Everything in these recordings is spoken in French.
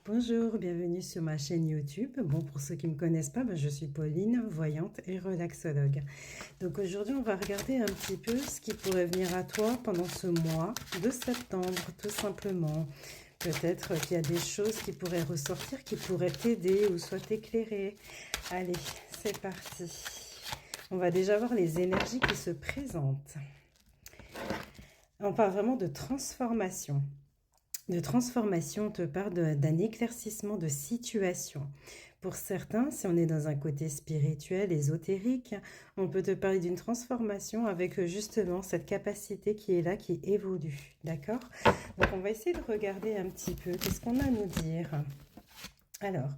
Bonjour, bienvenue sur ma chaîne YouTube. Bon, pour ceux qui ne me connaissent pas, je suis Pauline, voyante et relaxologue. Donc aujourd'hui, on va regarder un petit peu ce qui pourrait venir à toi pendant ce mois de septembre, tout simplement. Peut-être qu'il y a des choses qui pourraient ressortir, qui pourraient t'aider ou soit t'éclairer. Allez, c'est parti. On va déjà voir les énergies qui se présentent. On parle vraiment de transformation. De transformation, on te parle d'un éclaircissement de situation. Pour certains, si on est dans un côté spirituel, ésotérique, on peut te parler d'une transformation avec justement cette capacité qui est là, qui évolue. D'accord? Donc on va essayer de regarder un petit peu qu'est-ce qu'on a à nous dire. Alors,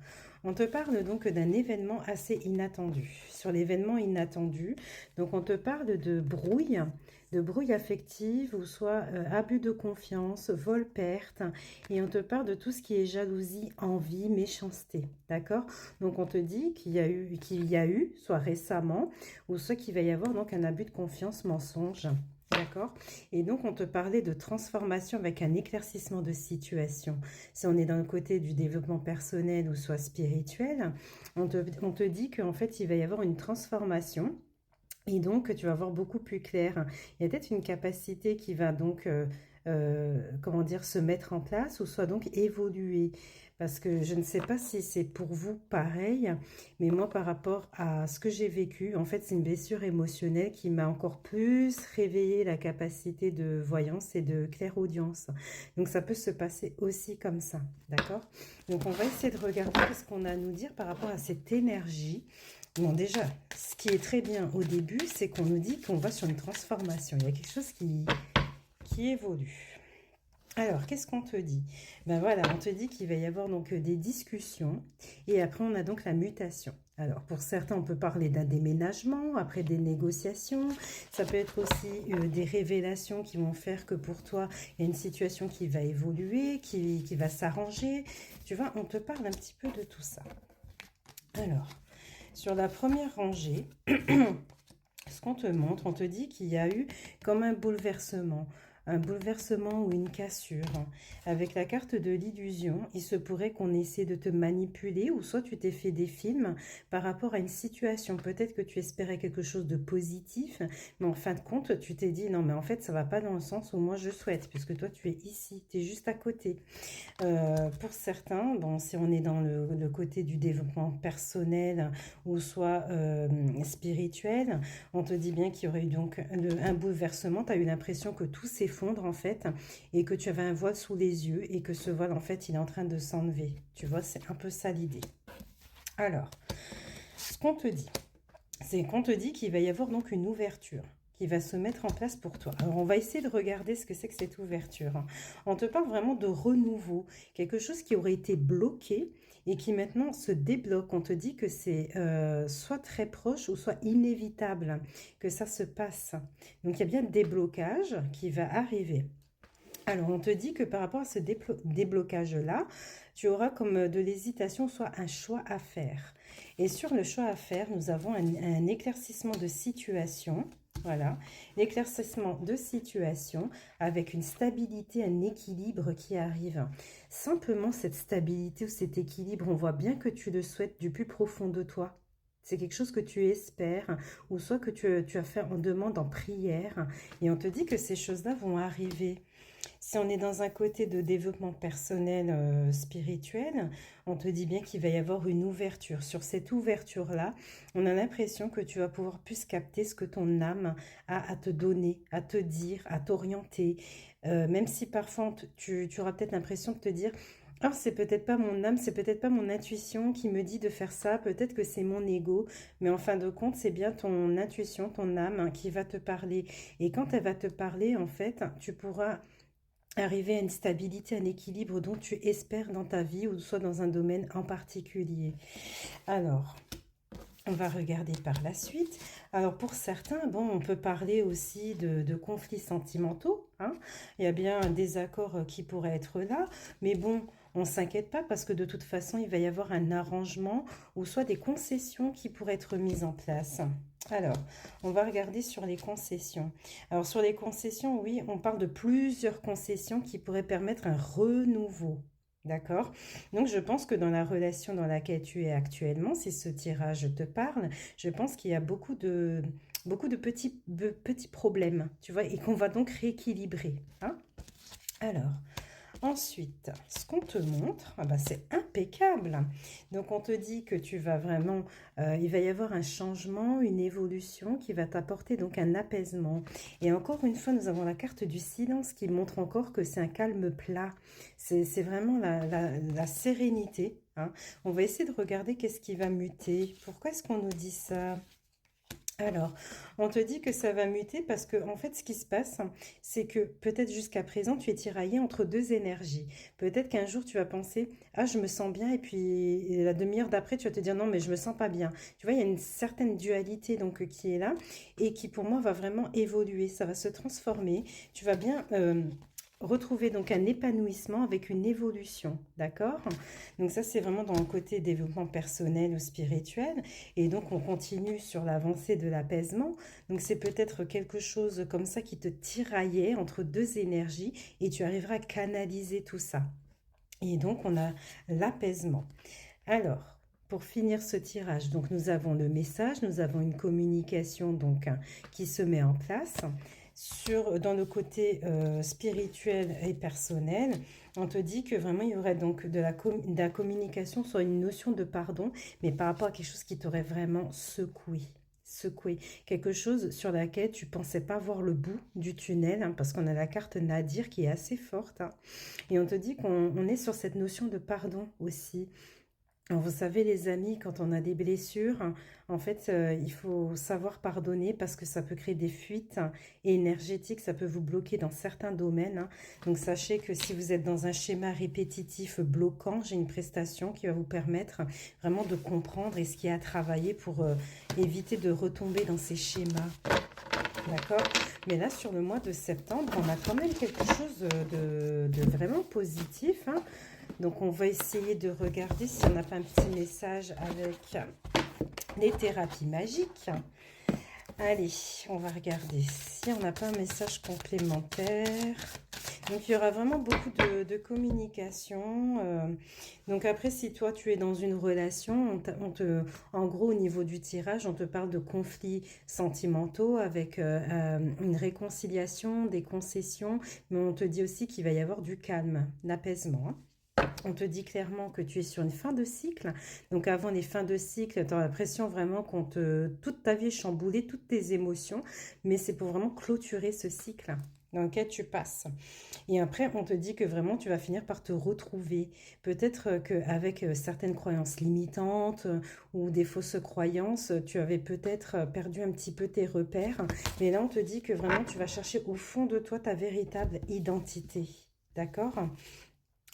on te parle donc d'un événement assez inattendu. Sur l'événement inattendu, donc on te parle de brouille affective ou soit abus de confiance, vol-perte, et on te parle de tout ce qui est jalousie, envie, méchanceté, d'accord? Donc on te dit qu'il y a eu, soit récemment, ou soit qu'il va y avoir donc un abus de confiance, mensonge. D'accord? Et donc, on te parlait de transformation avec un éclaircissement de situation. Si on est dans le côté du développement personnel ou soit spirituel, on te dit qu'en fait, il va y avoir une transformation. Et donc, tu vas voir beaucoup plus clair. Il y a peut-être une capacité qui va donc, comment dire, se mettre en place ou soit donc évoluer. Parce que je ne sais pas si c'est pour vous pareil, mais moi, par rapport à ce que j'ai vécu, en fait, c'est une blessure émotionnelle qui m'a encore plus réveillé la capacité de voyance et de clairaudience. Donc, ça peut se passer aussi comme ça, d'accord? Donc, on va essayer de regarder ce qu'on a à nous dire par rapport à cette énergie. Bon, déjà, ce qui est très bien au début, c'est qu'on nous dit qu'on va sur une transformation. Il y a quelque chose qui évolue. Alors, qu'est-ce qu'on te dit? Ben voilà, on te dit qu'il va y avoir donc des discussions et après on a donc la mutation. Alors, pour certains, on peut parler d'un déménagement, après des négociations. Ça peut être aussi des révélations qui vont faire que pour toi, il y a une situation qui va évoluer, qui va s'arranger. Tu vois, on te parle un petit peu de tout ça. Alors, sur la première rangée, ce qu'on te montre, on te dit qu'il y a eu comme un bouleversement ou une cassure. Avec la carte de l'illusion, il se pourrait qu'on essaie de te manipuler ou soit tu t'es fait des films par rapport à une situation. Peut-être que tu espérais quelque chose de positif, mais en fin de compte, tu t'es dit non, mais en fait, ça va pas dans le sens où moi je souhaite, puisque toi tu es ici, tu es juste à côté. Pour certains, bon, si on est dans le côté du développement personnel ou soit spirituel, on te dit bien qu'il y aurait eu donc un bouleversement. Tu as eu l'impression que tout s'effondre en fait et que tu avais un voile sous les yeux et que ce voile en fait il est en train de s'enlever. Tu vois, c'est un peu ça l'idée. Alors, ce qu'on te dit, c'est qu'on te dit qu'il va y avoir donc une ouverture qui va se mettre en place pour toi. Alors, on va essayer de regarder ce que c'est que cette ouverture. On te parle vraiment de renouveau, quelque chose qui aurait été bloqué et qui maintenant se débloque. On te dit que c'est soit très proche ou soit inévitable que ça se passe. Donc, il y a bien un déblocage qui va arriver. Alors, on te dit que par rapport à ce déblocage-là, tu auras comme de l'hésitation, soit un choix à faire. Et sur le choix à faire, nous avons un éclaircissement de situation. Voilà, l'éclaircissement de situation avec une stabilité, un équilibre qui arrive. Simplement, cette stabilité ou cet équilibre, on voit bien que tu le souhaites du plus profond de toi. C'est quelque chose que tu espères ou soit que tu as fait en demande, en prière. Et on te dit que ces choses-là vont arriver. Si on est dans un côté de développement personnel spirituel, on te dit bien qu'il va y avoir une ouverture. Sur cette ouverture-là, on a l'impression que tu vas pouvoir plus capter ce que ton âme a à te donner, à te dire, à t'orienter. Même si parfois tu auras peut-être l'impression de te dire alors, c'est peut-être pas mon âme, c'est peut-être pas mon intuition qui me dit de faire ça, peut-être que c'est mon ego, mais en fin de compte, c'est bien ton intuition, ton âme qui va te parler. Et quand elle va te parler, en fait, tu pourras arriver à une stabilité, un équilibre dont tu espères dans ta vie ou soit dans un domaine en particulier. Alors, on va regarder par la suite. Alors pour certains, bon, on peut parler aussi de conflits sentimentaux. Hein. Il y a bien un désaccord qui pourrait être là, mais bon, on ne s'inquiète pas parce que de toute façon, il va y avoir un arrangement ou soit des concessions qui pourraient être mises en place. Alors, on va regarder sur les concessions. Alors sur les concessions, oui, on parle de plusieurs concessions qui pourraient permettre un renouveau. D'accord? Donc, je pense que dans la relation dans laquelle tu es actuellement, si ce tirage te parle, je pense qu'il y a beaucoup de petits problèmes, tu vois, et qu'on va donc rééquilibrer, hein? Alors, ensuite, ce qu'on te montre, ah bah, c'est impeccable. Donc, on te dit que tu vas vraiment, il va y avoir un changement, une évolution qui va t'apporter donc un apaisement. Et encore une fois, nous avons la carte du silence qui montre encore que c'est un calme plat. C'est vraiment la sérénité, hein. On va essayer de regarder qu'est-ce qui va muter. Pourquoi est-ce qu'on nous dit ça? Alors, on te dit que ça va muter parce que, en fait, ce qui se passe, c'est que peut-être jusqu'à présent, tu es tiraillé entre deux énergies. Peut-être qu'un jour, tu vas penser, ah, je me sens bien, et puis la demi-heure d'après, tu vas te dire, non, mais je me sens pas bien. Tu vois, il y a une certaine dualité donc qui est là et qui, pour moi, va vraiment évoluer. Ça va se transformer. Tu vas bien retrouver donc un épanouissement avec une évolution, d'accord? Donc ça, c'est vraiment dans le côté développement personnel ou spirituel. Et donc, on continue sur l'avancée de l'apaisement. Donc, c'est peut-être quelque chose comme ça qui te tiraillait entre deux énergies et tu arriveras à canaliser tout ça. Et donc, on a l'apaisement. Alors, pour finir ce tirage, donc nous avons le message, nous avons une communication donc qui se met en place. Dans le côté spirituel et personnel, on te dit que vraiment il y aurait donc de la communication sur une notion de pardon, mais par rapport à quelque chose qui t'aurait vraiment secoué, quelque chose sur laquelle tu pensais pas voir le bout du tunnel, hein, parce qu'on a la carte Nadir qui est assez forte, hein, et on te dit qu'on est sur cette notion de pardon aussi. Alors, vous savez, les amis, quand on a des blessures, en fait, il faut savoir pardonner parce que ça peut créer des fuites énergétiques, ça peut vous bloquer dans certains domaines, hein. Donc, sachez que si vous êtes dans un schéma répétitif bloquant, j'ai une prestation qui va vous permettre vraiment de comprendre et ce qu'il y a à travailler pour éviter de retomber dans ces schémas. D'accord? Mais là, sur le mois de septembre, on a quand même quelque chose de vraiment positif, hein. Donc, on va essayer de regarder si on n'a pas un petit message avec les thérapies magiques. Allez, on va regarder si on n'a pas un message complémentaire. Donc, il y aura vraiment beaucoup de communication. Donc, après, si toi, tu es dans une relation, en gros, au niveau du tirage, on te parle de conflits sentimentaux avec une réconciliation, des concessions, mais on te dit aussi qu'il va y avoir du calme, l'apaisement, hein. On te dit clairement que tu es sur une fin de cycle. Donc avant les fins de cycle, tu as l'impression vraiment toute ta vie est chamboulée, toutes tes émotions. Mais c'est pour vraiment clôturer ce cycle dans lequel tu passes. Et après, on te dit que vraiment, tu vas finir par te retrouver. Peut-être qu'avec certaines croyances limitantes ou des fausses croyances, tu avais peut-être perdu un petit peu tes repères. Mais là, on te dit que vraiment, tu vas chercher au fond de toi ta véritable identité. D'accord ?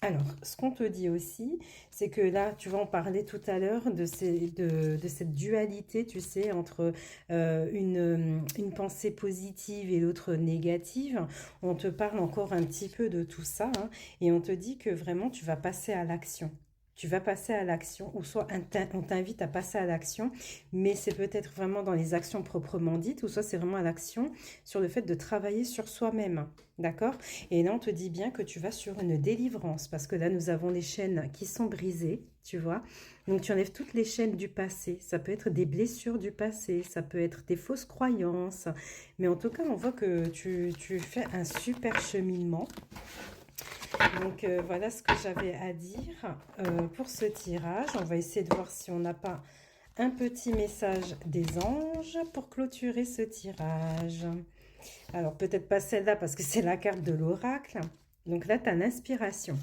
Alors, ce qu'on te dit aussi, c'est que là, tu vas en parler tout à l'heure de cette dualité, tu sais, entre une pensée positive et l'autre négative. On te parle encore un petit peu de tout ça, hein, et on te dit que vraiment, tu vas passer à l'action. Tu vas passer à l'action, ou soit on t'invite à passer à l'action, mais c'est peut-être vraiment dans les actions proprement dites, ou soit c'est vraiment à l'action sur le fait de travailler sur soi-même, d'accord? Et là, on te dit bien que tu vas sur une délivrance, parce que là, nous avons les chaînes qui sont brisées, tu vois. Donc, tu enlèves toutes les chaînes du passé. Ça peut être des blessures du passé, ça peut être des fausses croyances. Mais en tout cas, on voit que tu fais un super cheminement. Donc, voilà ce que j'avais à dire pour ce tirage. On va essayer de voir si on n'a pas un petit message des anges pour clôturer ce tirage. Alors, peut-être pas celle-là parce que c'est la carte de l'oracle. Donc là, tu as l'inspiration.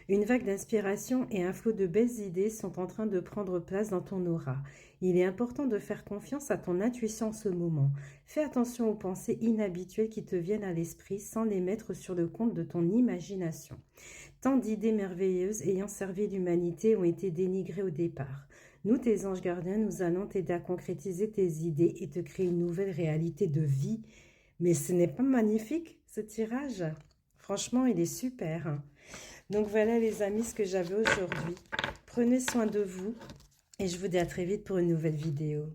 Une vague d'inspiration et un flot de belles idées sont en train de prendre place dans ton aura. Il est important de faire confiance à ton intuition en ce moment. Fais attention aux pensées inhabituelles qui te viennent à l'esprit sans les mettre sur le compte de ton imagination. Tant d'idées merveilleuses ayant servi l'humanité ont été dénigrées au départ. Nous, tes anges gardiens, nous allons t'aider à concrétiser tes idées et te créer une nouvelle réalité de vie. Mais ce n'est pas magnifique, ce tirage? Franchement, il est super. Donc voilà les amis, ce que j'avais aujourd'hui. Prenez soin de vous et je vous dis à très vite pour une nouvelle vidéo.